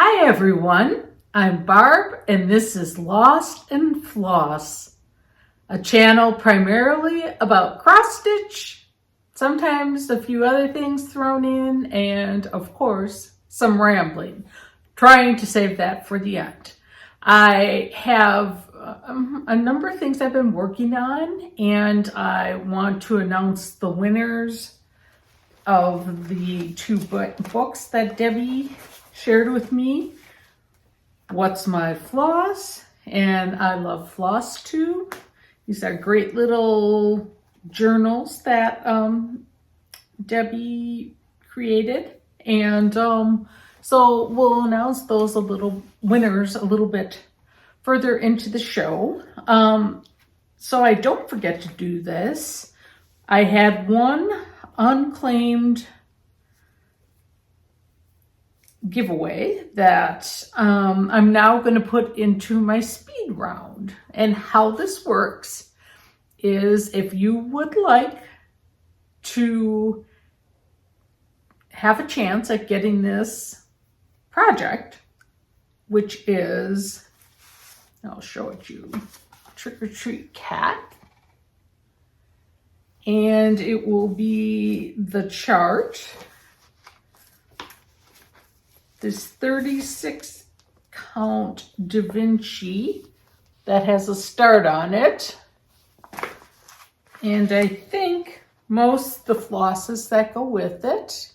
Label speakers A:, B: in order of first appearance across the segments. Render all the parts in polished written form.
A: Hi everyone, I'm Barb and this is Lost in Floss, a channel primarily about cross stitch, sometimes a few other things thrown in, and of course some rambling, trying to save that for the end. I have a number of things I've been working on, and I want to announce the winners of the two books that Debbie shared with me. What's My Floss and I Love FlossTube. These are great little journals that Debbie created, and so we'll announce those winners a little bit further into the show. So I don't forget to do this. I had one unclaimed giveaway that I'm now going to put into my speed round. And how this works is, if you would like to have a chance at getting this project, which is, I'll show it you, Trick or Treat Cat. And it will be the chart. This 36 count Da Vinci that has a start on it. And I think most the flosses that go with it.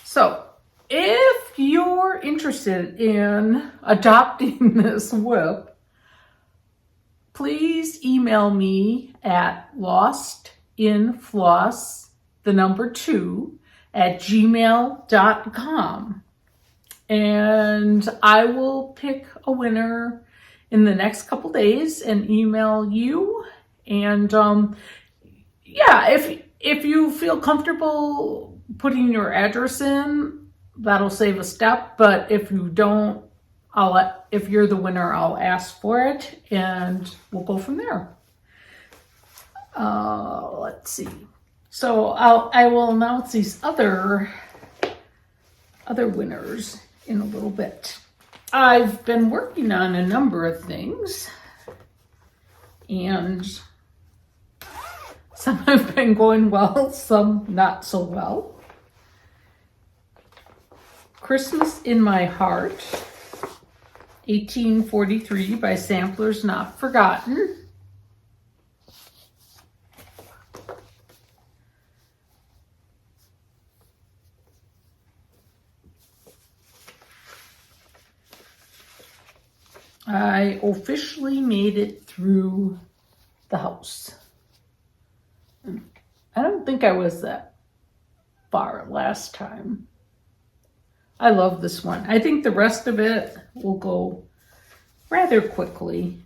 A: So if you're interested in adopting this WIP, please email me at lostinfloss2@gmail.com, and I will pick a winner in the next couple days and email you. And yeah, if you feel comfortable putting your address in, that'll save a step. But if you don't, if you're the winner, I'll ask for it and we'll go from there. Let's see. So I will announce these other winners in a little bit. I've been working on a number of things, and some have been going well, some not so well. Christmas in My Heart, 1843 by Samplers Not Forgotten. I officially made it through the house. I don't think I was that far last time. I love this one. I think the rest of it will go rather quickly. I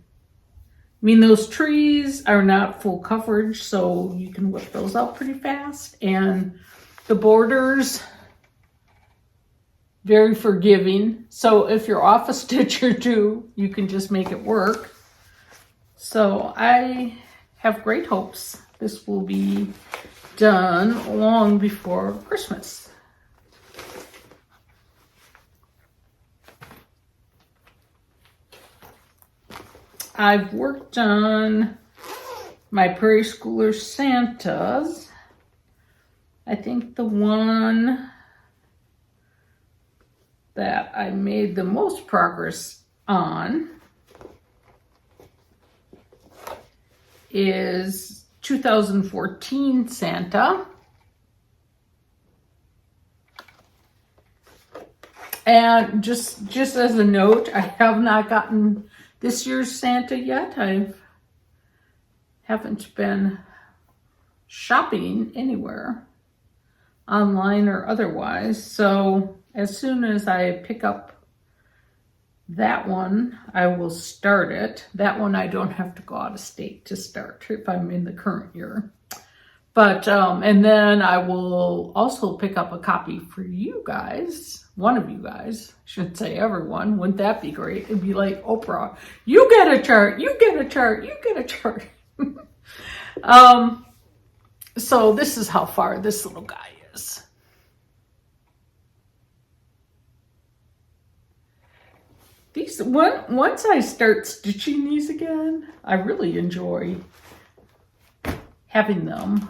A: mean, those trees are not full coverage, so you can whip those out pretty fast. And the borders, very forgiving. So if you're off a stitch or two, you can just make it work. So I have great hopes this will be done long before Christmas. I've worked on my Prairie Schooler Santas. I think the one that I made the most progress on is 2014 Santa. And just as a note, I have not gotten this year's Santa yet. I haven't been shopping anywhere, online or otherwise. So as soon as I pick up that one, I will start it. That one I don't have to go out of state to start if I'm in the current year. But, and then I will also pick up a copy for you guys. One of you guys, I shouldn't say everyone. Wouldn't that be great? It'd be like Oprah. You get a chart, you get a chart, you get a chart. So this is how far this little guy is. Once I start stitching these again, I really enjoy having them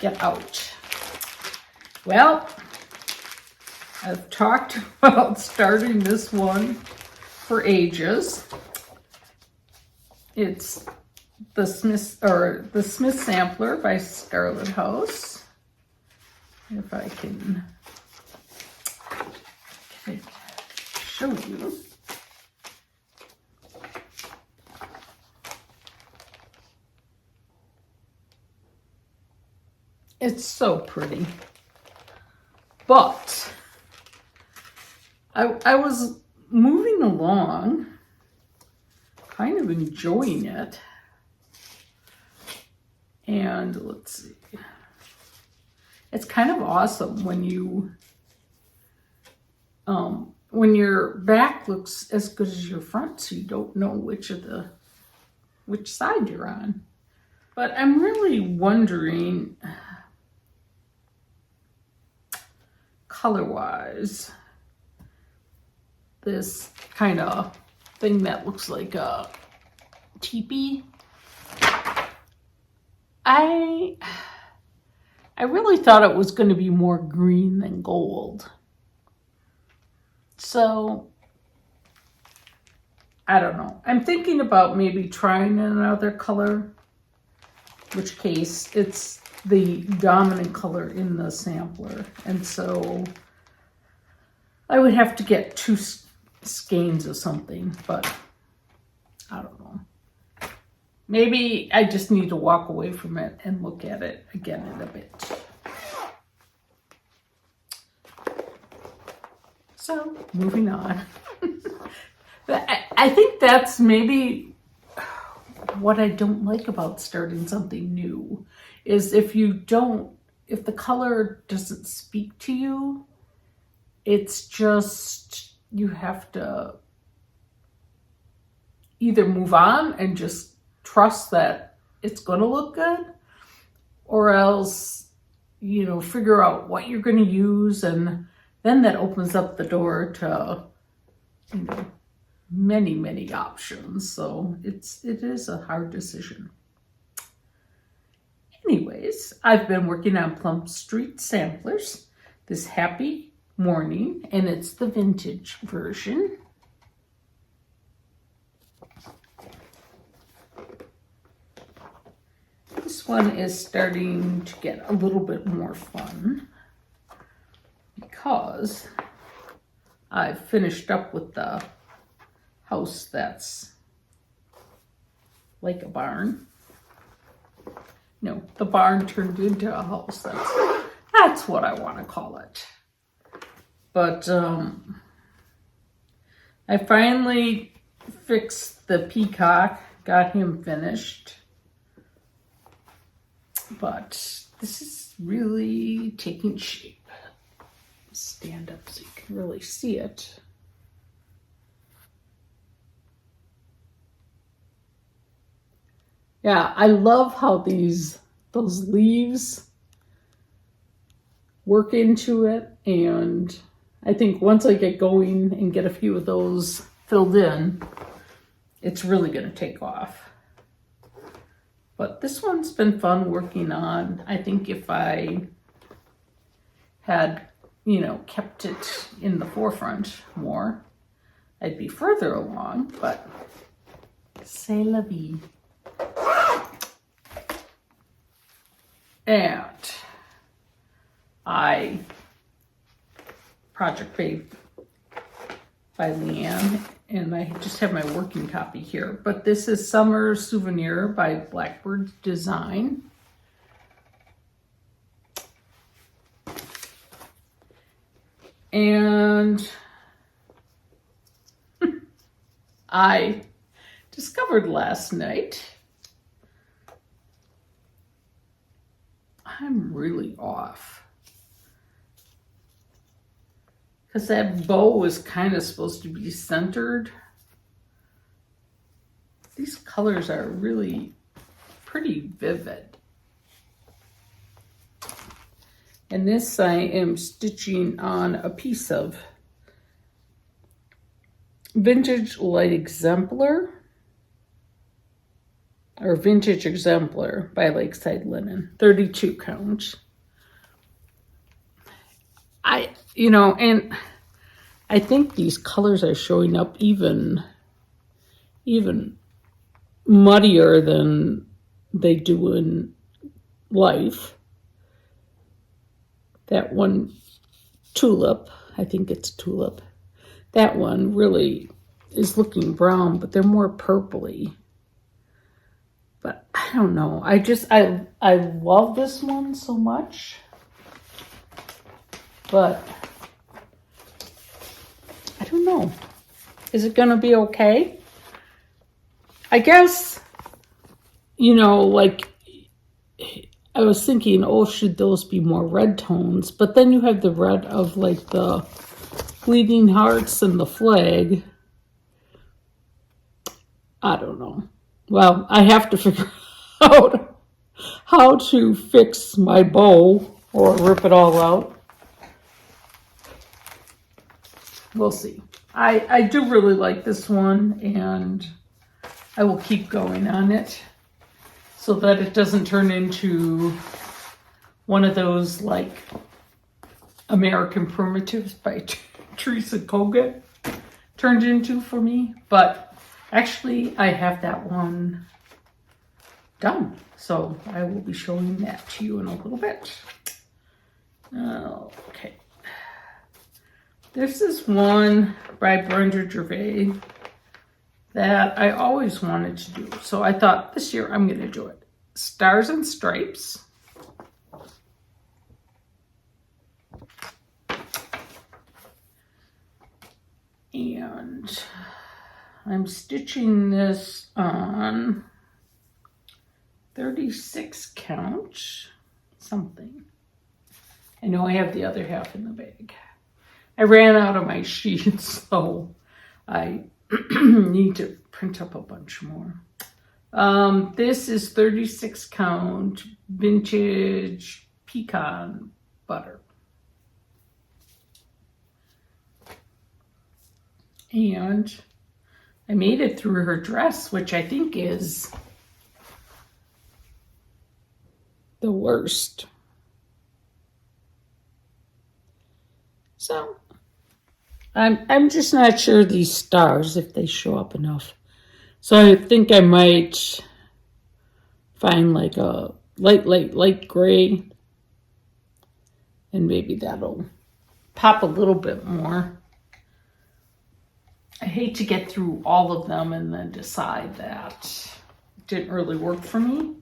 A: get out. Well, I've talked about starting this one for ages. It's the Smith Sampler by Scarlet House. If I can show you. It's so pretty. But I was moving along, kind of enjoying it. And let's see. It's kind of awesome when your back looks as good as your front, so you don't know which side you're on. But I'm really wondering, color-wise, this kind of thing that looks like a teepee. I really thought it was going to be more green than gold. So, I don't know. I'm thinking about maybe trying another color, in which case it's the dominant color in the sampler. And so I would have to get 2 skeins of something, but I don't know. Maybe I just need to walk away from it and look at it again in a bit. So, moving on. I think that's maybe what I don't like about starting something new, is if the color doesn't speak to you, it's just, you have to either move on and just trust that it's going to look good, or else, figure out what you're going to use, and then that opens up the door to, many, many options. So it is a hard decision. Anyways, I've been working on Plum Street samplers this happy morning, and it's the vintage version. This one is starting to get a little bit more fun because I've finished up with the house that's like a barn. No, the barn turned into a house. That's what I want to call it. But I finally fixed the peacock, got him finished. But this is really taking shape. Stand up so you can really see it. Yeah, I love how those leaves work into it, and I think once I get going and get a few of those filled in, it's really going to take off. But this one's been fun working on. I think if I had, kept it in the forefront more, I'd be further along, but c'est la vie. And Project Babe by Leanne, and I just have my working copy here. But this is Summer Souvenir by Blackbird Design. And I discovered last night I'm really off, because that bow is kind of supposed to be centered. These colors are really pretty vivid. And this I am stitching on a piece of Vintage Light Exemplar. Or Vintage Exemplar by Lakeside Linen. 32 count. And I think these colors are showing up even muddier than they do in life. That one, Tulip, I think it's Tulip. That one really is looking brown, but they're more purpley. But I don't know. I love this one so much. But I don't know. Is it going to be okay? I guess, like I was thinking, oh, should those be more red tones? But then you have the red of like the Bleeding Hearts and the flag. I don't know. Well, I have to figure out how to fix my bow or rip it all out. We'll see. I do really like this one, and I will keep going on it so that it doesn't turn into one of those like American Primitives by Teresa Kogut turned into for me. But actually, I have that one done. So I will be showing that to you in a little bit. Okay. This is one by Brenda Gervais that I always wanted to do. So I thought this year I'm going to do it. Stars and Stripes. And I'm stitching this on 36 count something. I know I have the other half in the bag. I ran out of my sheets, so I need to print up a bunch more. This is 36 count vintage pecan butter. And I made it through her dress, which I think is the worst. So I'm just not sure these stars, if they show up enough. So I think I might find like a light gray, and maybe that'll pop a little bit more. I hate to get through all of them and then decide that it didn't really work for me.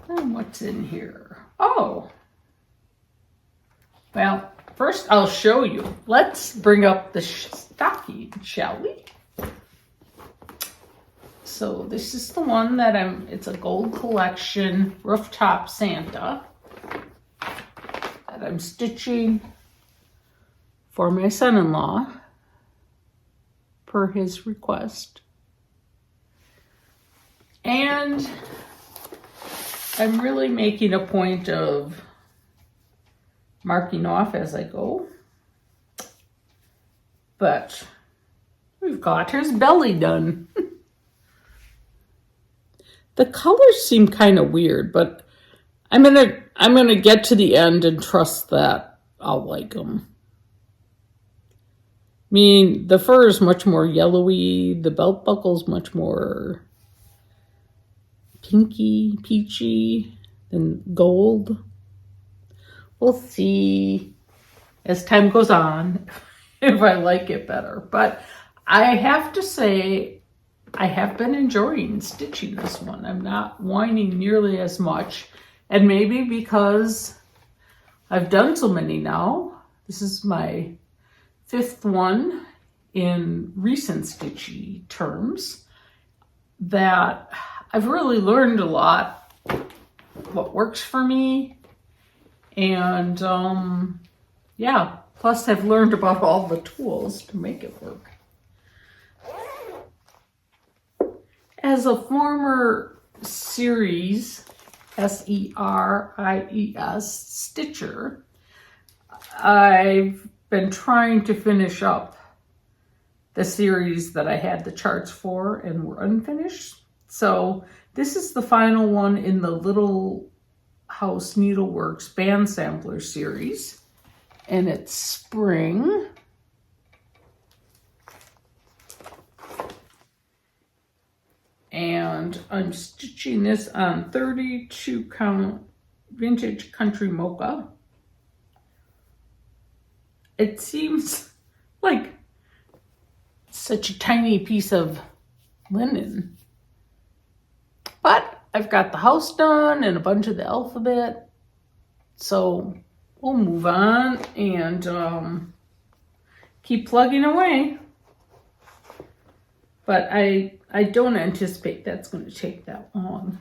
A: And what's in here? Oh, well, first I'll show you. Let's bring up the stocking, shall we? So this is the one that it's a gold collection Rooftop Santa that I'm stitching for my son-in-law per his request. And I'm really making a point of marking off as I go. But we've got his belly done. The colors seem kind of weird, but I'm gonna get to the end and trust that I'll like them. I mean, the fur is much more yellowy. The belt buckle's much more pinky, peachy than gold. We'll see as time goes on if I like it better. But I have to say, I have been enjoying stitching this one. I'm not whining nearly as much. And maybe because I've done so many now, this is my 5th one in recent stitchy terms, that I've really learned a lot what works for me. And yeah, plus I've learned about all the tools to make it work. As a former series S-E-R-I-E-S, Stitcher. I've been trying to finish up the series that I had the charts for and were unfinished. So this is the final one in the Little House Needleworks Band Sampler series. And it's spring. And I'm stitching this on 32 count vintage country mocha. It seems like such a tiny piece of linen, but I've got the house done and a bunch of the alphabet, so we'll move on and keep plugging away. But I don't anticipate that's going to take that long.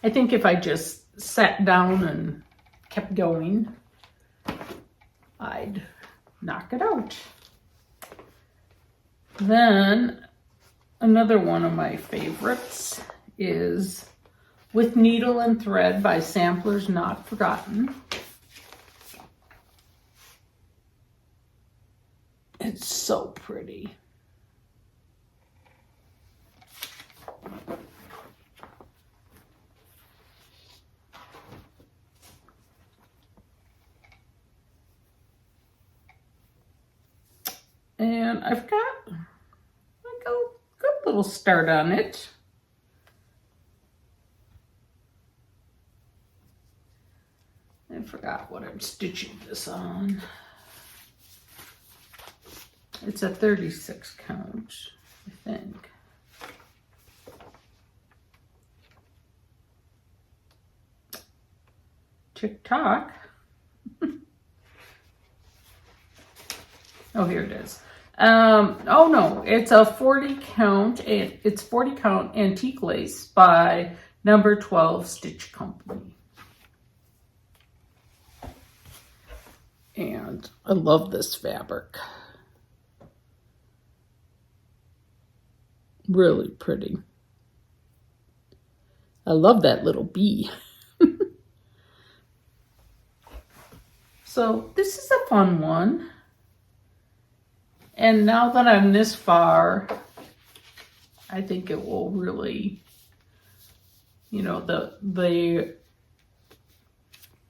A: I think if I just sat down and kept going, I'd knock it out. Then another one of my favorites is With Needle and Thread by Samplers Not Forgotten. It's so pretty. And I've got like a good little start on it. I forgot what I'm stitching this on. It's a 36 count, I think. Tick-tock. Oh, here it is. Oh no, it's a 40 count. It's 40 count antique lace by Number 12 Stitch Company. And I love this fabric. Really pretty. I love that little bee. So this is a fun one. And now that I'm this far, I think it will really, you know, the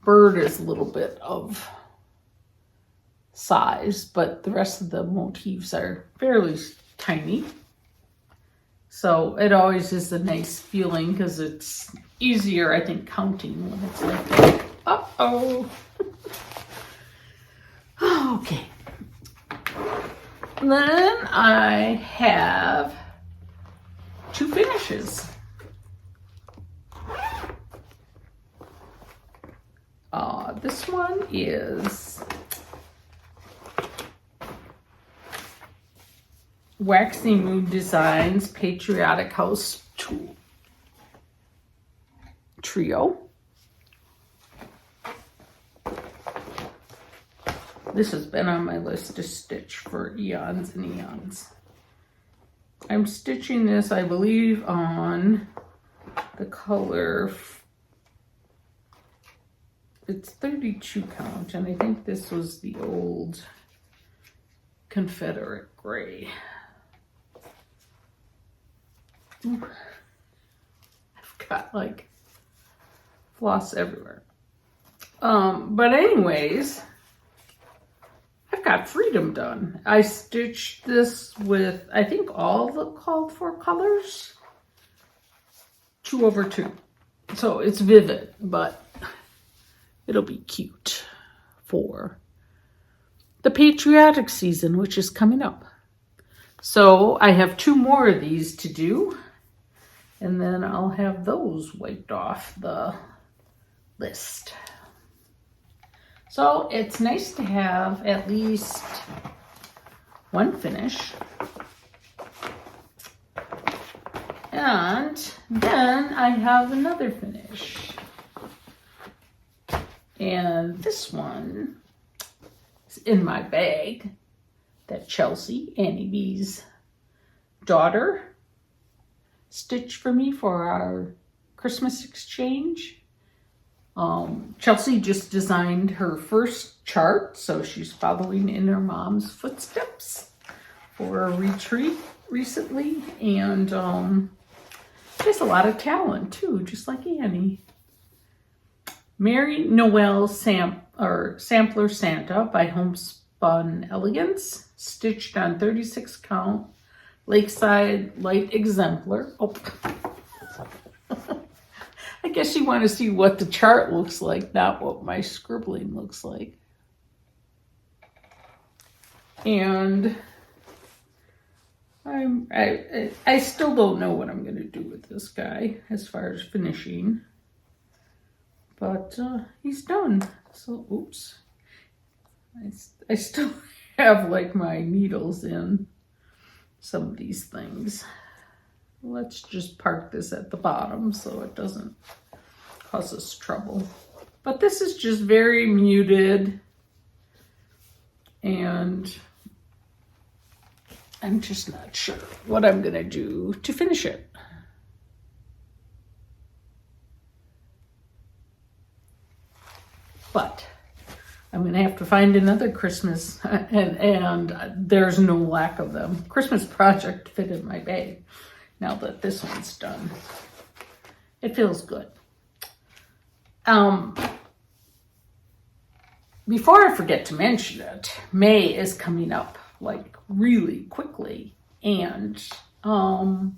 A: bird is a little bit of size, but the rest of the motifs are fairly tiny. So it always is a nice feeling because it's easier, I think, counting when it's like that. Uh-oh. Okay. Then I have two finishes. This one is Waxy Mood Designs Patriotic House Trio. This has been on my list to stitch for eons and eons. I'm stitching this, I believe, on the color. It's 32 count, and I think this was the old Confederate gray. Ooh. I've got like floss everywhere. But anyways, I've got Freedom done. I stitched this with, I think, all the called for colors. 2/2. So it's vivid, but it'll be cute for the patriotic season, which is coming up. So I have 2 more of these to do, and then I'll have those wiped off the list. So it's nice to have at least one finish. And then I have another finish. And this one is in my bag that Chelsea, Annie B's daughter, stitched for me for our Christmas exchange. Chelsea just designed her first chart, so she's following in her mom's footsteps for a retreat recently, and she has a lot of talent too, just like Annie. Mary Noel Sampler Santa by Homespun Elegance, stitched on 36 count Lakeside Light Exemplar. Oh. I guess you want to see what the chart looks like, not what my scribbling looks like. And I still don't know what I'm going to do with this guy as far as finishing. But he's done. So, oops. I still have like my needles in some of these things. Let's just park this at the bottom so it doesn't cause us trouble. But this is just very muted, and I'm just not sure what I'm gonna do to finish it. But I'm gonna have to find another Christmas, and there's no lack of them. Christmas project to fit in my bag. Now that this one's done, it feels good. Before I forget to mention it, May is coming up like really quickly, and I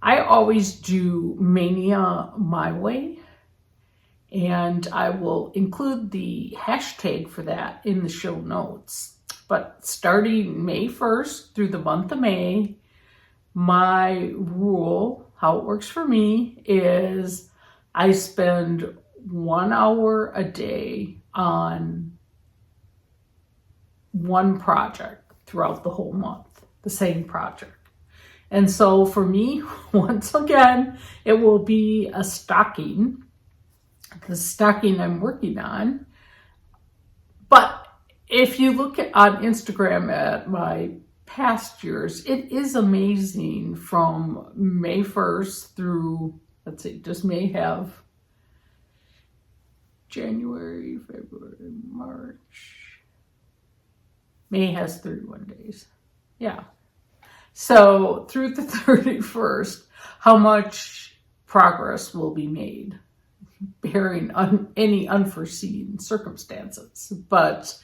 A: always do Mania my way, and I will include the hashtag for that in the show notes. But starting May 1st through the month of May, my rule, how it works for me, is I spend 1 hour a day on one project throughout the whole month, the same project. And so for me, once again, it will be a stocking, the stocking I'm working on. But if you look on Instagram at my past years, it is amazing from May 1st through, let's see, does May have January, February, March? May has 31 days. Yeah. So through the 31st, how much progress will be made, bearing any unforeseen circumstances. But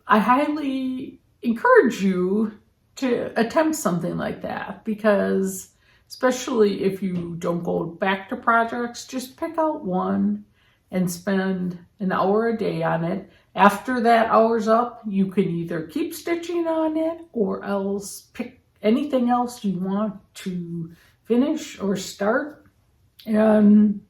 A: I highly encourage you to attempt something like that, because especially if you don't go back to projects, just pick out one and spend an hour a day on it. After that hour's up, you can either keep stitching on it or else pick anything else you want to finish or start. And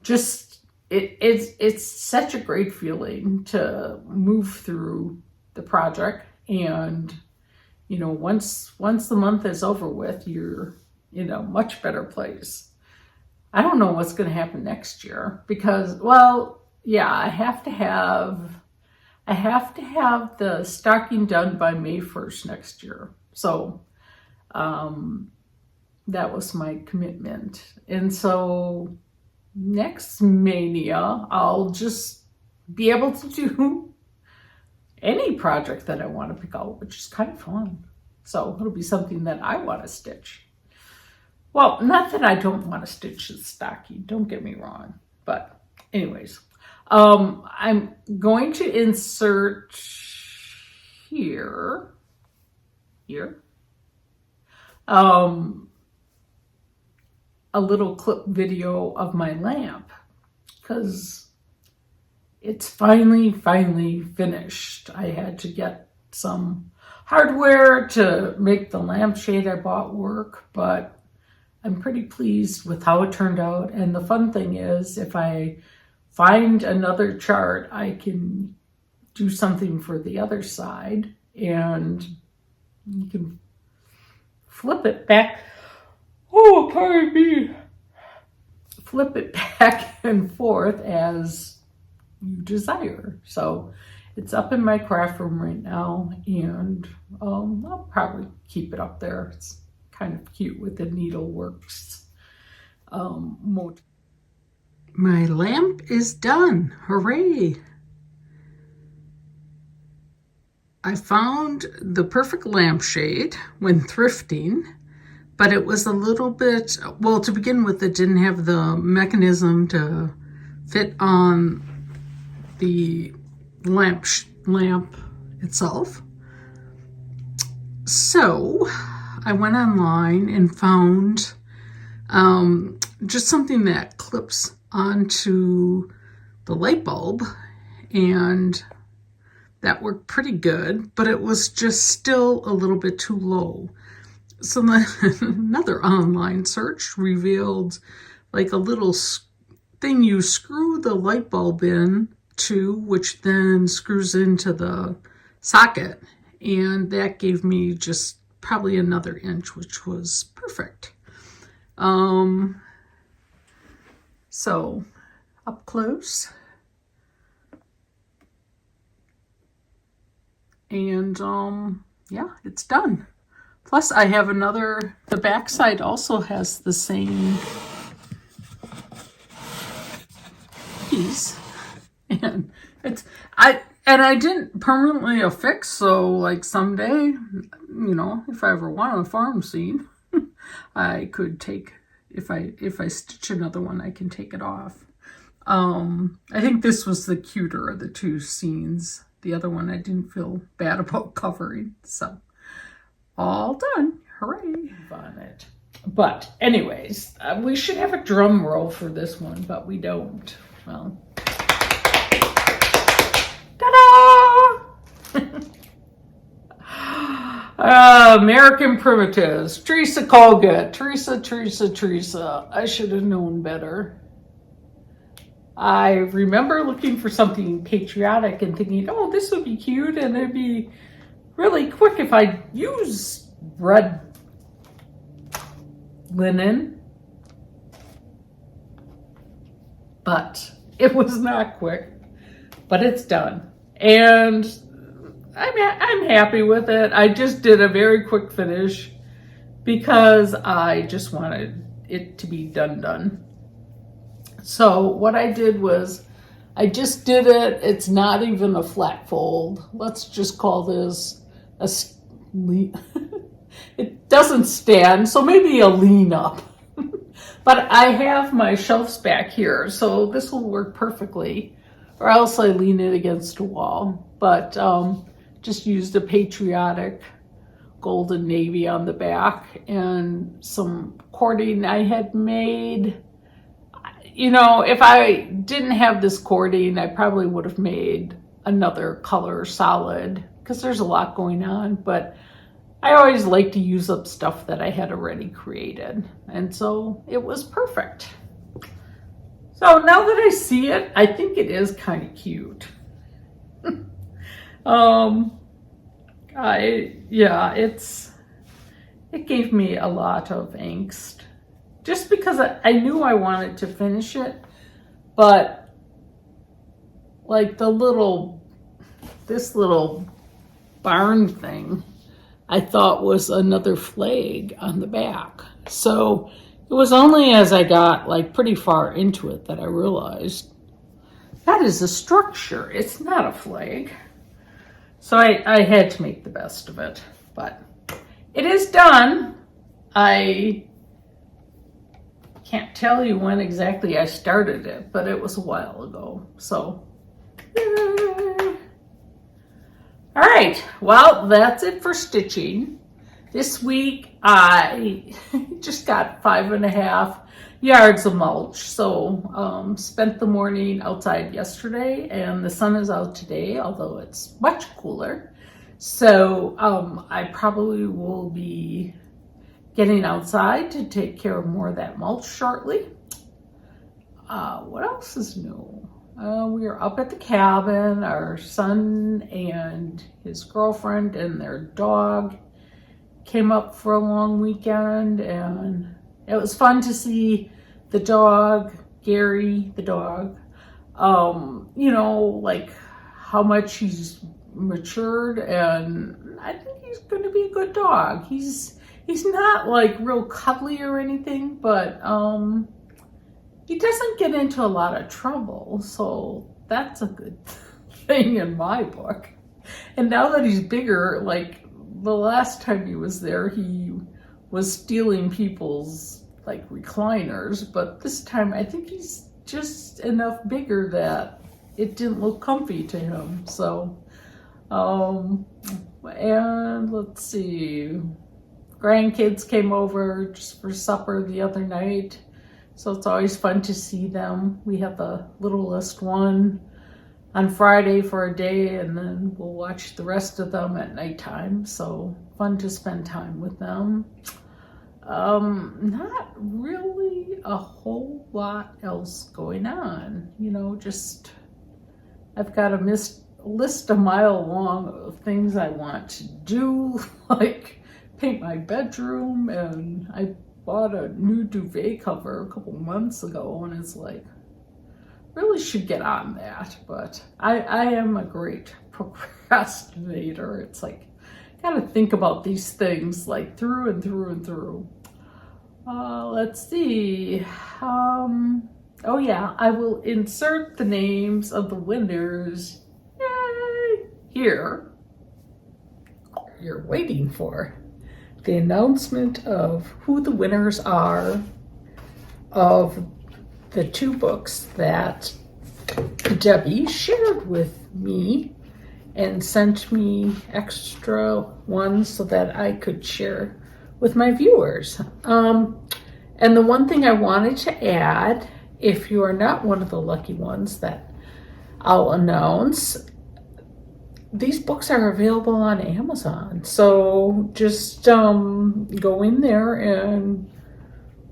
A: just it's such a great feeling to move through the project, and once the month is over with, you're in a much better place. I don't know what's going to happen next year, because, well, yeah, I have to have the stocking done by May 1st next year. So that was my commitment. And so next Mania, I'll just be able to do any project that I want to pick out, which is kind of fun. So it'll be something that I want to stitch. Well, not that I don't want to stitch the stocking, don't get me wrong. But anyways, I'm going to insert here, a little clip video of my lamp, because it's finally finished. I had to get some hardware to make the lampshade I bought work, but I'm pretty pleased with how it turned out. And the fun thing is, if I find another chart, I can do something for the other side, and you can flip it back. Oh, pardon me. Flip it back and forth as you desire. So it's up in my craft room right now, and I'll probably keep it up there. It's kind of cute with the needleworks motif. My lamp is done. Hooray! I found the perfect lampshade when thrifting, but it was a little bit, well, to begin with, it didn't have the mechanism to fit on the lamp itself. So I went online and found just something that clips onto the light bulb, and that worked pretty good, but it was just still a little bit too low. So another online search revealed like a little thing you screw the light bulb in to, which then screws into the socket, and that gave me just probably another inch, which was perfect. So up close, and yeah, it's done. Plus I have another, the back side also has the same piece, and I didn't permanently affix, so like someday, you know, if I ever want a farm scene, I could take, if I stitch another one, I can take it off. I think this was the cuter of the two scenes. The other one I didn't feel bad about covering, so all done. Hooray! On it. But anyways, we should have a drum roll for this one, but we don't. Well, ta-da! American Primitives. Teresa Colgate. Teresa. I should have known better. I remember looking for something patriotic and thinking, oh, this would be cute, and it'd be really quick if I use red linen. But it was not quick, but it's done. And I'm happy with it. I just did a very quick finish because I just wanted it to be done. So what I did was I just did it. It's not even a flat fold. Let's just call this a it doesn't stand, so maybe a lean up. But I have my shelves back here, so this will work perfectly. Or else I lean it against a wall. But just used a patriotic golden navy on the back and some cording I had made. You know, if I didn't have this cording, I probably would have made another color solid because there's a lot going on, but I always like to use up stuff that I had already created. And so it was perfect. So now that I see it, I think it is kind of cute. It gave me a lot of angst. Just because I knew I wanted to finish it, but like this little barn thing, I thought was another flag on the back. So it was only as I got like pretty far into it that I realized that is a structure. It's not a flag. So I had to make the best of it, but it is done. I can't tell you when exactly I started it, but it was a while ago. So, yay. All right, well, that's it for stitching. This week, I just got 5.5 yards of mulch. So, spent the morning outside yesterday, and the sun is out today, although it's much cooler. So, I probably will be getting outside to take care of more of that mulch shortly. What else is new? We are up at the cabin. Our son and his girlfriend and their dog came up for a long weekend, and it was fun to see the dog, Gary, the dog, you know, like how much he's matured, and I think he's going to be a good dog. He's not like real cuddly or anything, but he doesn't get into a lot of trouble, so that's a good thing in my book. And now that he's bigger, like the last time he was there, he was stealing people's like recliners, but this time I think he's just enough bigger that it didn't look comfy to him. So, and let's see, grandkids came over just for supper the other night. So it's always fun to see them. We have the littlest one on Friday for a day, and then we'll watch the rest of them at nighttime. So fun to spend time with them. Not really a whole lot else going on, you know, just I've got a list a mile long of things I want to do, like paint my bedroom, and I bought a new duvet cover a couple months ago, and it's like, really should get on that, but I am a great procrastinator. It's like, gotta think about these things like through and through and through. Let's see. Oh yeah, I will insert the names of the winners. Yay! Here. You're waiting for the announcement of who the winners are of the 2 books that Debbie shared with me and sent me extra ones so that I could share with my viewers. And the one thing I wanted to add, if you are not one of the lucky ones that I'll announce, these books are available on Amazon. So just go in there and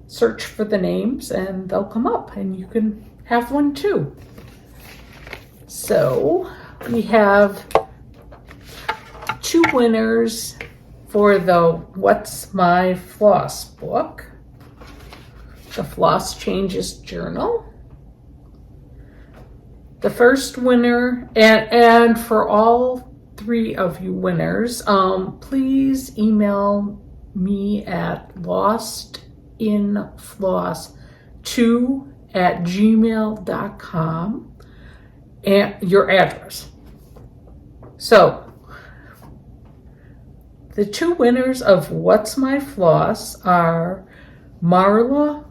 A: search for the names and they'll come up and you can have one too. So we have 2 winners for the What's My Floss book, the Floss Changes Journal. The first winner, and for all 3 of you winners, please email me at lostinfloss2@gmail.com and your address. So the 2 winners of What's My Floss are Marla_A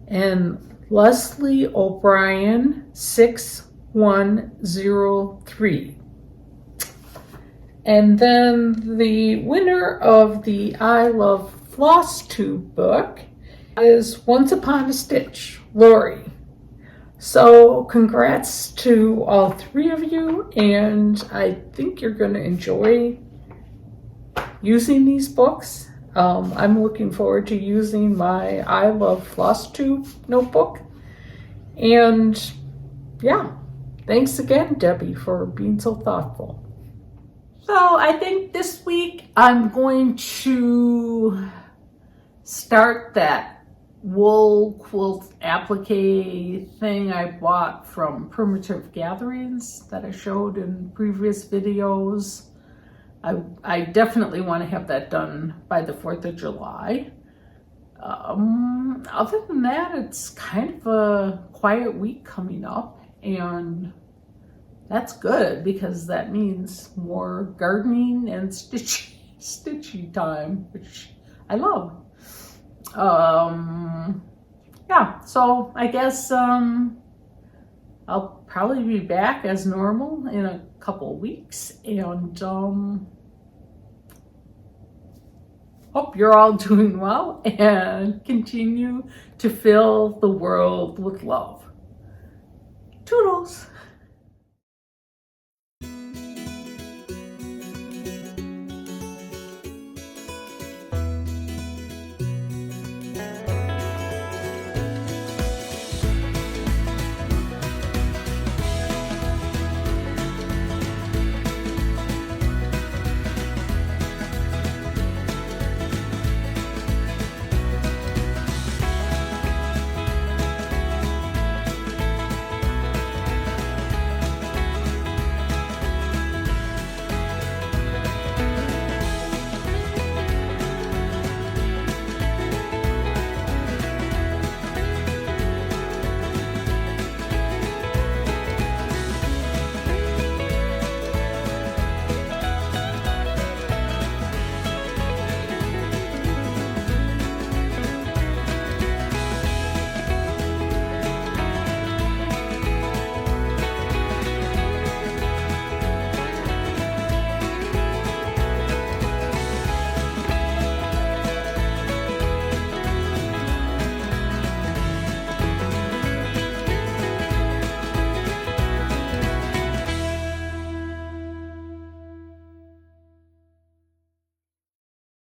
A: and Leslie O'Brien 6103. And then the winner of the I Love FlossTube book is Once Upon a Stitch, Lori. So congrats to all 3 of you, and I think you're going to enjoy using these books. I'm looking forward to using my I Love FlossTube notebook. And yeah, thanks again, Debbie, for being so thoughtful. So I think this week I'm going to start that wool quilt applique thing I bought from Primitive Gatherings that I showed in previous videos. I definitely want to have that done by the 4th of July. Other than that, it's kind of a quiet week coming up, and that's good because that means more gardening and stitchy time, which I love. Yeah, so I guess I'll probably be back as normal in a couple weeks, and hope you're all doing well and continue to fill the world with love. Toodles!